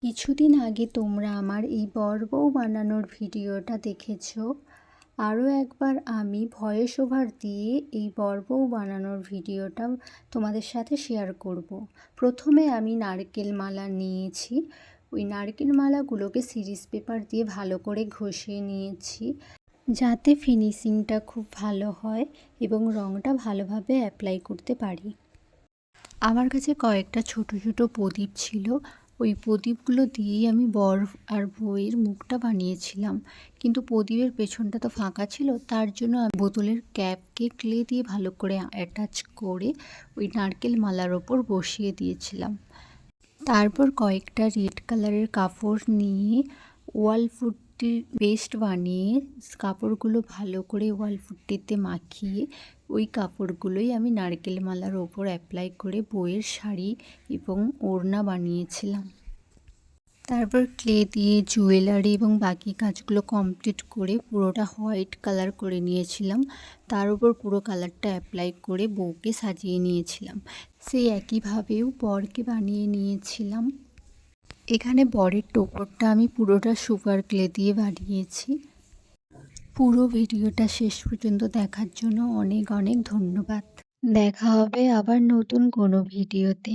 কিছুদিন আগে তোমরা আমার এই বড়বউ বানানোর ভিডিওটা দেখেছো। আরও একবার আমি ভয়েস ওভার দিয়ে এই বড়বউ বানানোর ভিডিওটা তোমাদের সাথে শেয়ার করব। প্রথমে আমি নারকেল মালা নিয়েছি। ওই নারকেল মালাগুলোকে সিরিজ পেপার দিয়ে ভালো করে ঘষে নিয়েছি, যাতে ফিনিশিংটা খুব ভালো হয় এবং রঙটা ভালোভাবে অ্যাপ্লাই করতে পারি। আমার কাছে কয়েকটা ছোট ছোট প্রদীপ ছিল। ওই প্রদীপগুলো দিয়েই আমি বর আর বউয়ের মুখটা বানিয়েছিলাম, কিন্তু প্রদীপের পেছনটা তো ফাঁকা ছিল। তার জন্য আমি বোতলের ক্যাপকে ক্লে দিয়ে ভালো করে অ্যাটাচ করে ওই নারকেল মালার ওপর বসিয়ে দিয়েছিলাম। তারপর কয়েকটা রেড কালারের কাপড় নিয়ে ওয়াল ফুটটির পেস্ট বানিয়ে কাপড়গুলো ভালো করে ওয়াল ফুটটিতে মাখিয়ে ওই কাপড়গুলোই আমি নারকেল মালার ওপর অ্যাপ্লাই করে বউয়ের শাড়ি এবং ওড়না বানিয়েছিলাম। তারপর ক্লে দিয়ে জুয়েলারি এবং বাকি কাজগুলো কমপ্লিট করে পুরোটা হোয়াইট কালার করে নিয়েছিলাম। তার উপর পুরো কালারটা অ্যাপ্লাই করে বউকে সাজিয়ে নিয়েছিলাম। সেই একইভাবেও বরকে বানিয়ে নিয়েছিলাম। এখানে বরের টোপরটা আমি পুরোটা সুগার ক্লে দিয়ে বানিয়েছি। পুরো ভিডিওটা শেষ পর্যন্ত দেখার জন্য অনেক অনেক ধন্যবাদ। দেখা হবে আবার নতুন কোনো ভিডিওতে।